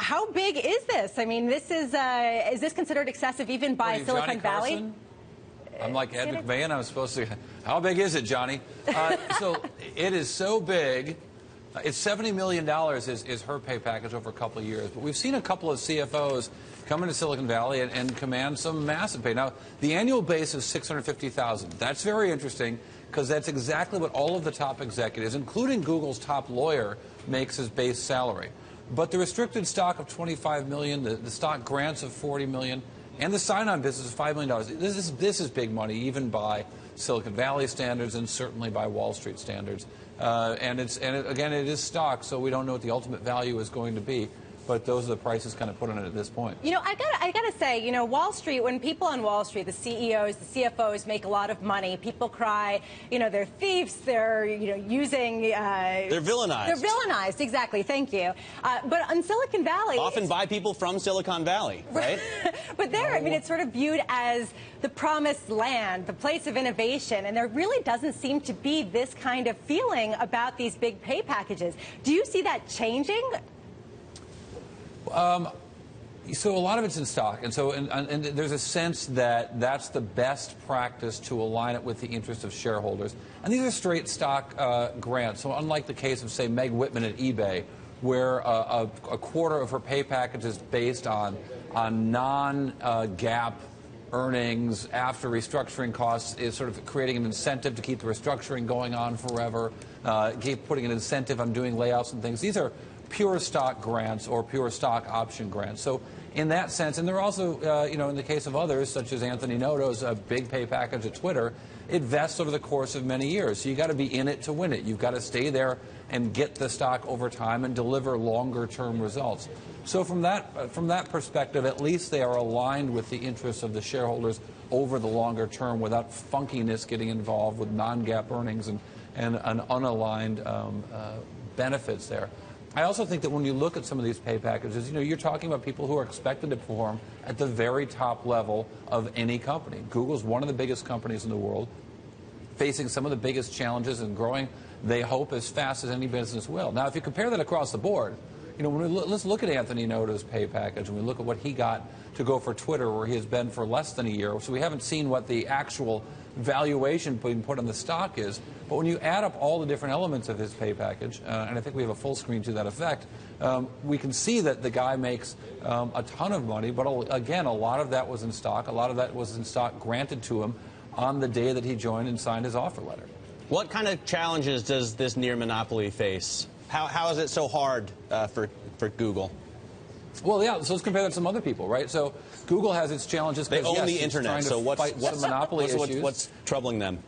How big is this? I mean, is this considered excessive even by Silicon Valley? Carson? I'm like Ed McMahon. I'm supposed to. How big is it, Johnny? So it is so big. It's $70 million is her pay package over a couple of years. But we've seen a couple of CFOs come into Silicon Valley and command some massive pay. Now, the annual base is $650,000. That's very interesting because that's exactly what all of the top executives, including Google's top lawyer, makes as base salary. But the restricted stock of $25 million, the stock grants of $40 million, and the sign-on business is $5 million. This is big money, even by Silicon Valley standards and certainly by Wall Street standards. Again, it is stock, so we don't know what the ultimate value is going to be. But those are the prices kind of put on it at this point. You know, I gotta say, you know, Wall Street, when people on Wall Street, the CEOs, the CFOs make a lot of money, people cry, you know, they're thieves, they're, you know, using... they're villainized. They're villainized, exactly, thank you. But on Silicon Valley... Often by people from Silicon Valley, right? But there, I mean, it's sort of viewed as the promised land, the place of innovation, and there really doesn't seem to be this kind of feeling about these big pay packages. Do you see that changing? So a lot of it's in stock, and so and there's a sense that that's the best practice to align it with the interest of shareholders. And these are straight stock grants. So unlike the case of, say, Meg Whitman at eBay, where a quarter of her pay package is based on non-GAAP earnings after restructuring costs, is sort of creating an incentive to keep the restructuring going on forever, keep putting an incentive on doing layoffs and things. These are pure stock grants or pure stock option grants. So in that sense, and they're also, you know, in the case of others, such as Anthony Noto's big pay package at Twitter, it vests over the course of many years. So you've got to be in it to win it. You've got to stay there and get the stock over time and deliver longer-term results. So from that perspective, at least they are aligned with the interests of the shareholders over the longer term without funkiness getting involved with non-GAAP earnings and unaligned benefits there. I also think that when you look at some of these pay packages, you know, you're talking about people who are expected to perform at the very top level of any company. Google's one of the biggest companies in the world, facing some of the biggest challenges and growing, they hope, as fast as any business will. Now, if you compare that across the board, you know, let's look at Anthony Noto's pay package and we look at what he got to go for Twitter, where he has been for less than a year. So we haven't seen what the actual valuation being put on the stock is. But when you add up all the different elements of his pay package, and I think we have a full screen to that effect, we can see that the guy makes a ton of money. But again, a lot of that was in stock. A lot of that was in stock granted to him on the day that he joined and signed his offer letter. What kind of challenges does this near monopoly face? How is it so hard for Google? Well, yeah, so let's compare that to some other people, right? So Google has its challenges. They own the internet, so what's troubling them?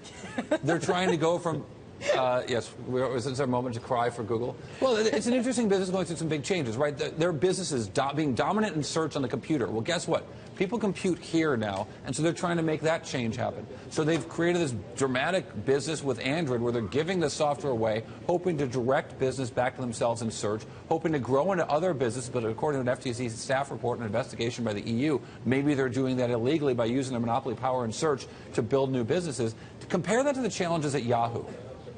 They're trying to go from, yes, is this our moment to cry for Google? Well, it's an interesting business going through some big changes, right? Their business is being dominant in search on the computer. Well, guess what? People compute here now, and so they're trying to make that change happen. So they've created this dramatic business with Android where they're giving the software away, hoping to direct business back to themselves in search, hoping to grow into other businesses, but according to an FTC staff report and investigation by the EU, maybe they're doing that illegally by using their monopoly power in search to build new businesses. To compare that to the challenges at Yahoo,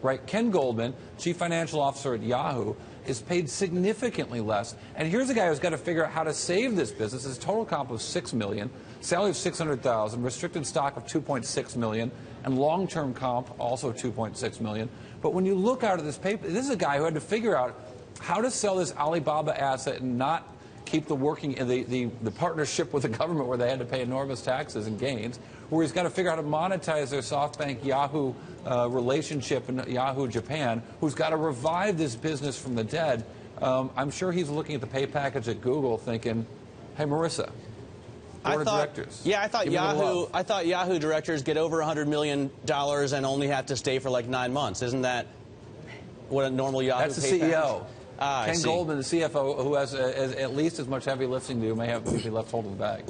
right? Ken Goldman, chief financial officer at Yahoo, is paid significantly less. And here's a guy who's got to figure out how to save this business. His total comp of $6 million, salary of $600,000, restricted stock of $2.6 million, and long-term comp also $2.6 million. But when you look out at this paper, this is a guy who had to figure out how to sell this Alibaba asset and not keep the partnership with the government where they had to pay enormous taxes and gains, where he's got to figure out how to monetize their SoftBank Yahoo relationship in Yahoo Japan, who's got to revive this business from the dead. I'm sure he's looking at the pay package at Google thinking, hey, Marissa, board of directors. Yeah, I thought Yahoo directors get over $100 million and only have to stay for like 9 months. Isn't that what a normal Yahoo That's pay the CEO. package? Ken Goldman, the CFO, who has at least as much heavy lifting to do, may be left holding the bag.